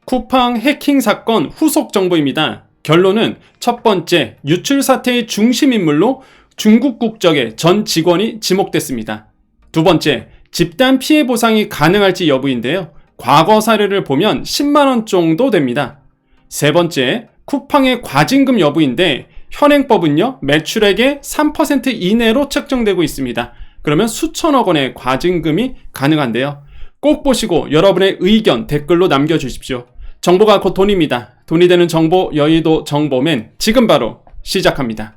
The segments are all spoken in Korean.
쿠팡 해킹 사건 후속 정보입니다. 결론은 첫 번째, 유출 사태의 중심 인물로 중국 국적의 전 직원이 지목됐습니다. 두 번째, 집단 피해 보상이 가능할지 여부인데요. 과거 사례를 보면 10만원 정도 됩니다. 세 번째, 쿠팡의 과징금 여부인데 현행법은요, 매출액의 3% 이내로 책정되고 있습니다. 그러면 수천억 원의 과징금이 가능한데요. 꼭 보시고 여러분의 의견 댓글로 남겨주십시오. 정보가 곧 돈입니다. 돈이 되는 정보, 여의도 정보맨 지금 바로 시작합니다.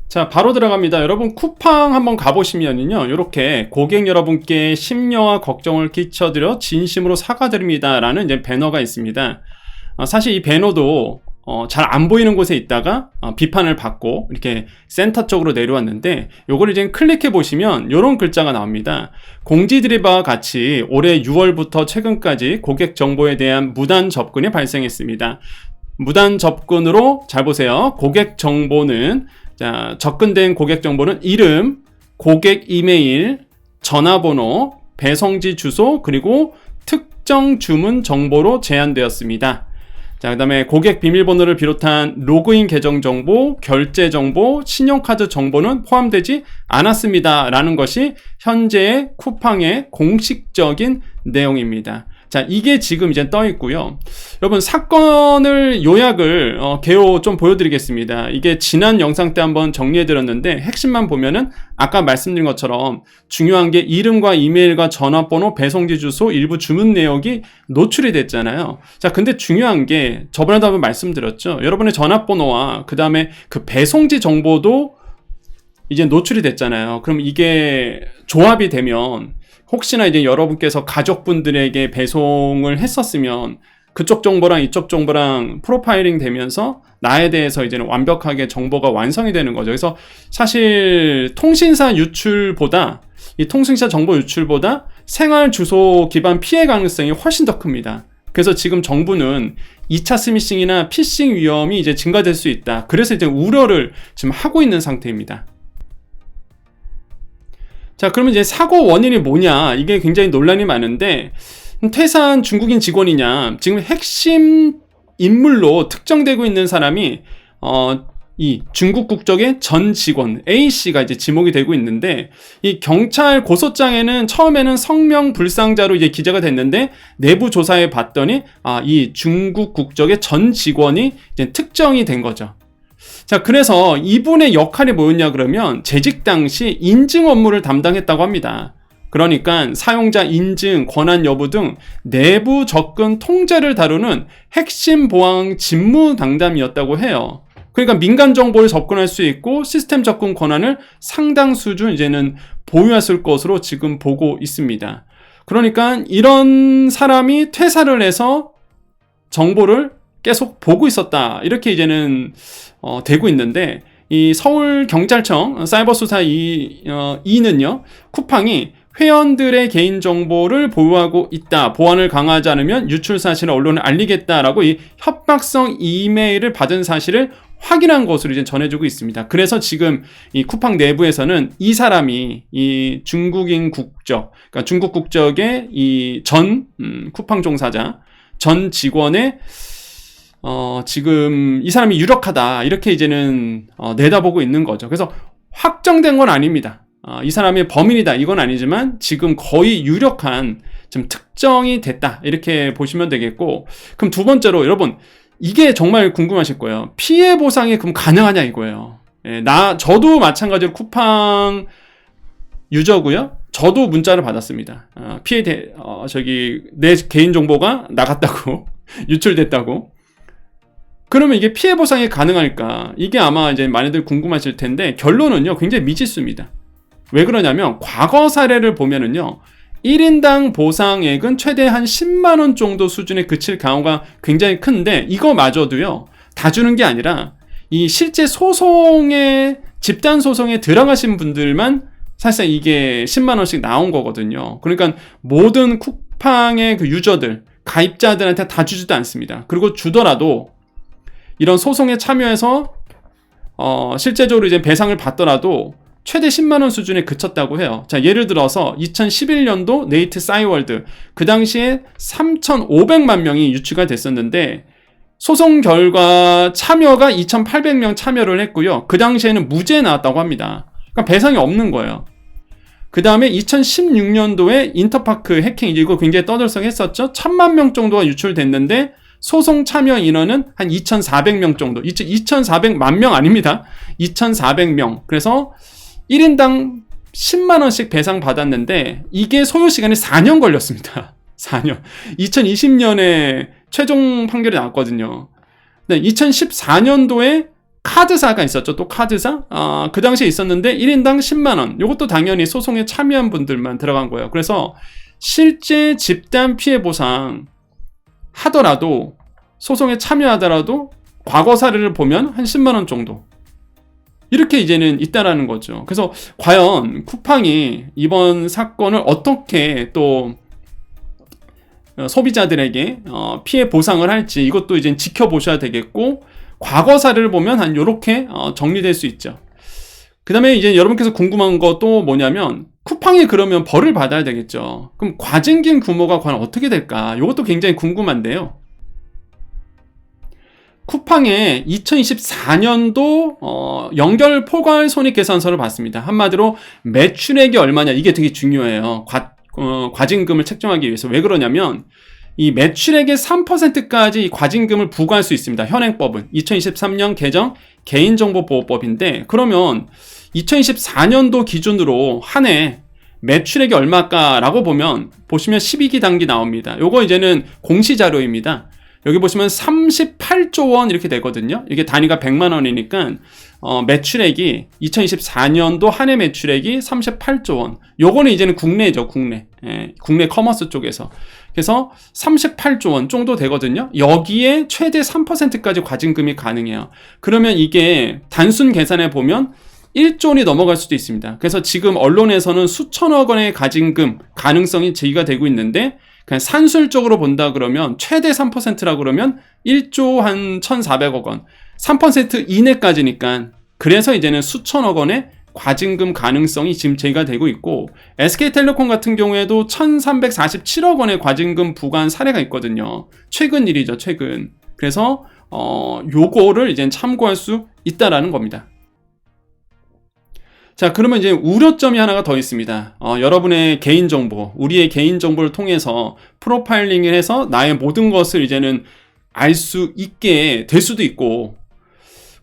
자, 바로 들어갑니다. 여러분 쿠팡 한번 가보시면은요, 이렇게 고객 여러분께 심려와 걱정을 끼쳐드려 진심으로 사과드립니다 라는 이제 배너가 있습니다. 사실 이 배너도 잘 안 보이는 곳에 있다가 비판을 받고 이렇게 센터 쪽으로 내려왔는데, 요걸 이제 클릭해 보시면 이런 글자가 나옵니다. 공지드린 바와 같이 올해 6월부터 최근까지 고객 정보에 대한 무단 접근이 발생했습니다. 무단 접근으로 잘 보세요. 고객 정보는, 자, 접근된 고객 정보는 이름, 고객 이메일, 전화번호, 배송지 주소, 그리고 특정 주문 정보로 제한되었습니다. 자, 그 다음에 고객 비밀번호를 비롯한 로그인 계정 정보, 결제 정보, 신용카드 정보는 포함되지 않았습니다 라는 것이 현재의 쿠팡의 공식적인 내용입니다. 자, 이게 지금 이제 떠 있고요. 여러분, 사건을 요약을 개요 좀 보여드리겠습니다. 이게 지난 영상 때 한번 정리해드렸는데 핵심만 보면은 아까 말씀드린 것처럼 중요한 게 이름과 이메일과 전화번호, 배송지 주소, 일부 주문 내역이 노출이 됐잖아요. 자, 근데 중요한 게 저번에도 한번 말씀드렸죠. 여러분의 전화번호와 그 다음에 그 배송지 정보도 이제 노출이 됐잖아요. 그럼 이게 조합이 되면 혹시나 이제 여러분께서 가족분들에게 배송을 했었으면 그쪽 정보랑 이쪽 정보랑 프로파일링 되면서 나에 대해서 이제는 완벽하게 정보가 완성이 되는 거죠. 그래서 사실 통신사 유출보다, 이 통신사 정보 유출보다 생활 주소 기반 피해 가능성이 훨씬 더 큽니다. 그래서 지금 정부는 2차 스미싱이나 피싱 위험이 이제 증가될 수 있다. 그래서 이제 우려를 지금 하고 있는 상태입니다. 자, 그러면 이제 사고 원인이 뭐냐? 이게 굉장히 논란이 많은데, 퇴사한 중국인 직원이냐? 지금 핵심 인물로 특정되고 있는 사람이 이 중국 국적의 전 직원 A씨가 이제 지목이 되고 있는데, 이 경찰 고소장에는 처음에는 성명 불상자로 이제 기재가 됐는데 내부 조사해 봤더니 이 중국 국적의 전 직원이 이제 특정이 된 거죠. 자, 그래서 이분의 역할이 뭐였냐 그러면 재직 당시 인증 업무를 담당했다고 합니다. 그러니까 사용자 인증, 권한 여부 등 내부 접근 통제를 다루는 핵심 보안 직무 담당이었다고 해요. 그러니까 민간 정보를 접근할 수 있고 시스템 접근 권한을 상당 수준 이제는 보유했을 것으로 지금 보고 있습니다. 그러니까 이런 사람이 퇴사를 해서 정보를 계속 보고 있었다, 이렇게 이제는 되고 있는데, 이 서울경찰청 사이버수사 2는요, 쿠팡이 회원들의 개인정보를 보유하고 있다, 보안을 강화하지 않으면 유출 사실을 언론에 알리겠다라고 이 협박성 이메일을 받은 사실을 확인한 것으로 이제 전해지고 있습니다. 그래서 지금 이 쿠팡 내부에서는 이 사람이 이 중국인 국적, 그러니까 중국 국적의 이 전 쿠팡 종사자, 전 직원의 지금 이 사람이 유력하다, 이렇게 이제는 내다보고 있는 거죠. 그래서 확정된 건 아닙니다. 이 사람이 범인이다, 이건 아니지만 지금 거의 유력한, 좀 특정이 됐다, 이렇게 보시면 되겠고, 그럼 두 번째로 여러분, 이게 정말 궁금하실 거예요. 피해 보상이 그럼 가능하냐 이거예요. 예, 저도 마찬가지로 쿠팡 유저고요. 저도 문자를 받았습니다. 내 개인 정보가 나갔다고 유출됐다고. 그러면 이게 피해 보상이 가능할까? 이게 아마 이제 많이들 궁금하실 텐데, 결론은요, 굉장히 미지수입니다. 왜 그러냐면, 과거 사례를 보면은요, 1인당 보상액은 최대 한 10만원 정도 수준에 그칠 경우가 굉장히 큰데, 이거마저도요, 다 주는 게 아니라, 이 실제 집단 소송에 들어가신 분들만 사실상 이게 10만원씩 나온 거거든요. 그러니까 모든 쿠팡의 그 유저들, 가입자들한테 다 주지도 않습니다. 그리고 주더라도, 이런 소송에 참여해서 실제적으로 이제 배상을 받더라도 최대 10만원 수준에 그쳤다고 해요. 자, 예를 들어서 2011년도 네이트 싸이월드, 그 당시에 3,500만 명이 유치가 됐었는데 소송 결과 참여가 2,800명 참여를 했고요. 그 당시에는 무죄에 나왔다고 합니다. 그러니까 배상이 없는 거예요. 그 다음에 2016년도에 인터파크 해킹, 이거 굉장히 떠들썩했었죠. 1,000만 명 정도가 유출됐는데 소송 참여 인원은 한 2,400명 정도. 2,400만 명 아닙니다. 2,400명. 그래서 1인당 10만원씩 배상 받았는데 이게 소요 시간이 4년 걸렸습니다. 4년. 2020년에 최종 판결이 나왔거든요. 네, 2014년도에 카드사가 있었죠. 또 카드사? 그 당시에 있었는데 1인당 10만원. 이것도 당연히 소송에 참여한 분들만 들어간 거예요. 그래서 실제 집단 피해 보상 하더라도, 소송에 참여하더라도 과거 사례를 보면 한 10만원 정도. 이렇게 이제는 있다라는 거죠. 그래서 과연 쿠팡이 이번 사건을 어떻게 또 소비자들에게 피해 보상을 할지, 이것도 이제 지켜보셔야 되겠고, 과거 사례를 보면 한 요렇게 정리될 수 있죠. 그 다음에 이제 여러분께서 궁금한 거 또 뭐냐면, 쿠팡이 그러면 벌을 받아야 되겠죠. 그럼 과징금 규모가 과연 어떻게 될까? 이것도 굉장히 궁금한데요. 쿠팡의 2024년도 연결 포괄 손익계산서를 봤습니다. 한마디로 매출액이 얼마냐, 이게 되게 중요해요. 과징금을 책정하기 위해서. 왜 그러냐면 이 매출액의 3%까지 과징금을 부과할 수 있습니다. 현행법은 2023년 개정 개인정보보호법인데, 그러면 2024년도 기준으로 한 해 매출액이 얼마일까라고 보시면 12기 단기 나옵니다. 요거 이제는 공시자료입니다. 여기 보시면 38조 원 이렇게 되거든요. 이게 단위가 100만 원이니까 매출액이 2024년도 한 해 매출액이 38조 원. 요거는 이제는 국내죠, 국내. 국내 커머스 쪽에서. 그래서 38조 원 정도 되거든요. 여기에 최대 3%까지 과징금이 가능해요. 그러면 이게 단순 계산해 보면 1조 원이 넘어갈 수도 있습니다. 그래서 지금 언론에서는 수천억 원의 과징금 가능성이 제기가 되고 있는데, 그냥 산술적으로 본다 그러면 최대 3%라 그러면 1조 한 1,400억 원. 3% 이내까지니까. 그래서 이제는 수천억 원의 과징금 가능성이 지금 제기가 되고 있고, SK텔레콤 같은 경우에도 1,347억 원의 과징금 부과한 사례가 있거든요. 최근 일이죠, 최근. 그래서 요거를 이제 참고할 수 있다라는 겁니다. 자, 그러면 이제 우려점이 하나가 더 있습니다. 여러분의 개인정보, 우리의 개인정보를 통해서 프로파일링을 해서 나의 모든 것을 이제는 알 수 있게 될 수도 있고,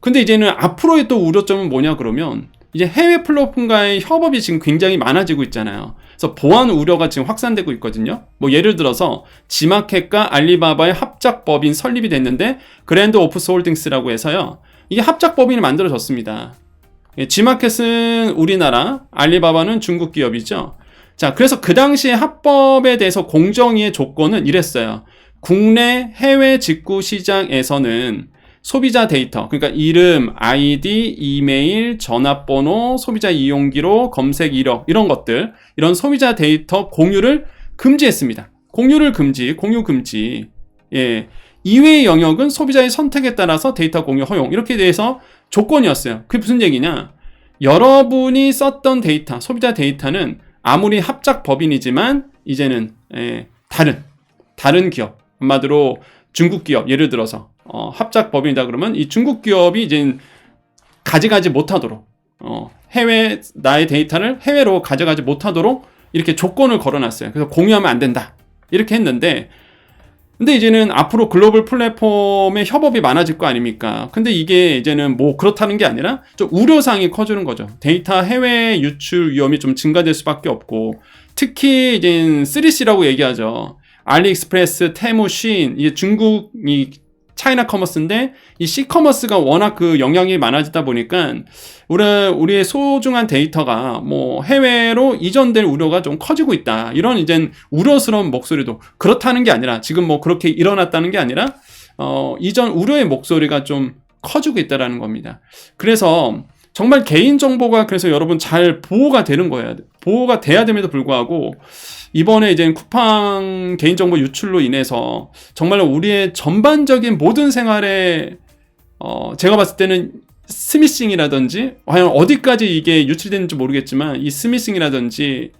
근데 이제는 앞으로의 또 우려점은 뭐냐 그러면, 이제 해외 플랫폼과의 협업이 지금 굉장히 많아지고 있잖아요. 그래서 보안 우려가 지금 확산되고 있거든요. 뭐 예를 들어서 지마켓과 알리바바의 합작법인 설립이 됐는데, 그랜드 오프스 홀딩스라고 해서요, 이게 합작법인이 만들어졌습니다. 지마켓은 우리나라, 알리바바는 중국 기업이죠. 자, 그래서 그 당시에 합법에 대해서 공정위의 조건은 이랬어요. 국내 해외 직구 시장에서는 소비자 데이터, 그러니까 이름, 아이디, 이메일, 전화번호, 소비자 이용기록, 검색 이력, 이런 것들, 이런 소비자 데이터 공유를 금지했습니다. 공유 금지. 예. 이외의 영역은 소비자의 선택에 따라서 데이터 공유 허용, 이렇게 돼서 조건이었어요. 그게 무슨 얘기냐? 여러분이 썼던 데이터, 소비자 데이터는 아무리 합작 법인이지만 이제는 다른 기업, 한마디로 중국 기업, 예를 들어서 합작 법인이다 그러면 이 중국 기업이 이제 가져가지 못하도록, 해외 나의 데이터를 해외로 가져가지 못하도록 이렇게 조건을 걸어놨어요. 그래서 공유하면 안 된다, 이렇게 했는데, 근데 이제는 앞으로 글로벌 플랫폼의 협업이 많아질 거 아닙니까? 근데 이게 이제는 뭐 그렇다는 게 아니라 좀 우려사항이 커지는 거죠. 데이터 해외 유출 위험이 좀 증가될 수밖에 없고, 특히 이제 3C라고 얘기하죠. 알리익스프레스, 테무, 쉰, 이게 중국이 차이나 커머스인데, 이 C커머스가 워낙 그 영향이 많아지다 보니까 우리의 소중한 데이터가 뭐 해외로 이전될 우려가 좀 커지고 있다, 이런 이젠 우려스러운 목소리도, 그렇다는 게 아니라, 지금 뭐 그렇게 일어났다는 게 아니라 이전 우려의 목소리가 좀 커지고 있다라는 겁니다. 그래서 정말 개인정보가, 그래서 여러분 잘 보호가 되는 거예요. 보호가 돼야 됨에도 불구하고 이번에 이제 쿠팡 개인정보 유출로 인해서 정말 우리의 전반적인 모든 생활에 제가 봤을 때는 스미싱이라든지 과연 어디까지 이게 유출되는지 모르겠지만 이 스미싱이라든지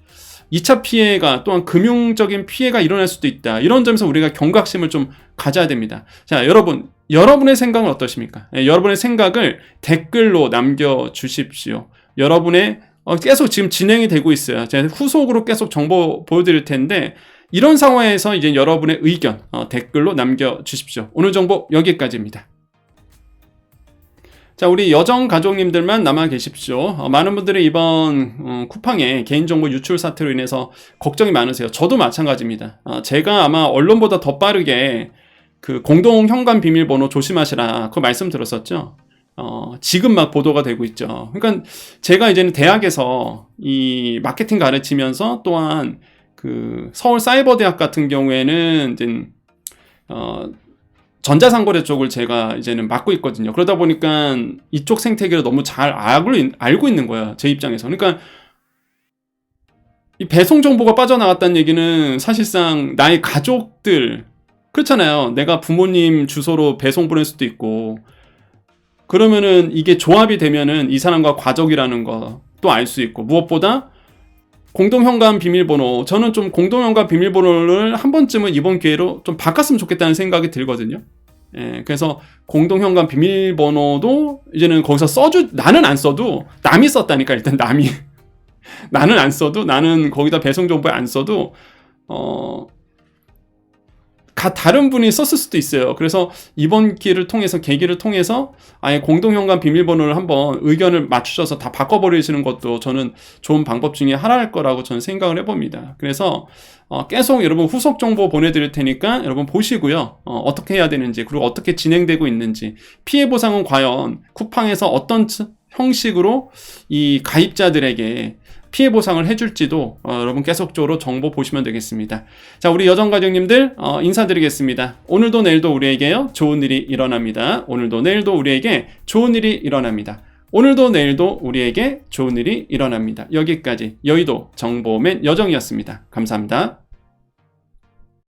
2차 피해가 또한 금융적인 피해가 일어날 수도 있다. 이런 점에서 우리가 경각심을 좀 가져야 됩니다. 자, 여러분의 생각은 어떠십니까? 여러분의 생각을 댓글로 남겨주십시오. 여러분의 계속 지금 진행이 되고 있어요. 제가 후속으로 계속 정보 보여드릴 텐데 이런 상황에서 이제 여러분의 의견 댓글로 남겨주십시오. 오늘 정보 여기까지입니다. 자, 우리 여정 가족님들만 남아 계십시오. 많은 분들이 이번 쿠팡의 개인정보 유출 사태로 인해서 걱정이 많으세요. 저도 마찬가지입니다. 제가 아마 언론보다 더 빠르게 그 공동 현관 비밀번호 조심하시라 그 말씀 들었었죠. 지금 막 보도가 되고 있죠. 그러니까 제가 이제는 대학에서 이 마케팅 가르치면서 또한 그 서울 사이버대학 같은 경우에는 이제 전자상거래 쪽을 제가 이제는 맡고 있거든요. 그러다 보니까 이쪽 생태계를 너무 잘 알고 있는 거야, 제 입장에서. 그러니까 이 배송 정보가 빠져나갔다는 얘기는 사실상 나의 가족들, 그렇잖아요. 내가 부모님 주소로 배송 보낼 수도 있고, 그러면은 이게 조합이 되면은 이 사람과 가족이라는 것도 알 수 있고, 무엇보다 공동현관 비밀번호, 저는 좀 공동현관 비밀번호를 한 번쯤은 이번 기회로 좀 바꿨으면 좋겠다는 생각이 들거든요. 예, 그래서 공동현관 비밀번호도 이제는 거기서 나는 안 써도 남이 썼다니까. 일단 남이 나는 안 써도, 나는 거기다 배송 정보에 안 써도 다른 분이 썼을 수도 있어요. 그래서 이번 계기를 통해서 아예 공동현관 비밀번호를 한번 의견을 맞추셔서 다 바꿔버리시는 것도 저는 좋은 방법 중에 하나일 거라고 저는 생각을 해봅니다. 그래서 계속 여러분 후속 정보 보내드릴 테니까 여러분 보시고요. 어떻게 해야 되는지, 그리고 어떻게 진행되고 있는지, 피해 보상은 과연 쿠팡에서 어떤 형식으로 이 가입자들에게 피해 보상을 해줄지도 여러분 계속적으로 정보 보시면 되겠습니다. 자, 우리 여정가족님들 인사드리겠습니다. 오늘도 내일도 우리에게요 좋은 일이 일어납니다. 오늘도 내일도 우리에게 좋은 일이 일어납니다. 오늘도 내일도 우리에게 좋은 일이 일어납니다. 여기까지 여의도 정보맨 여정이었습니다. 감사합니다.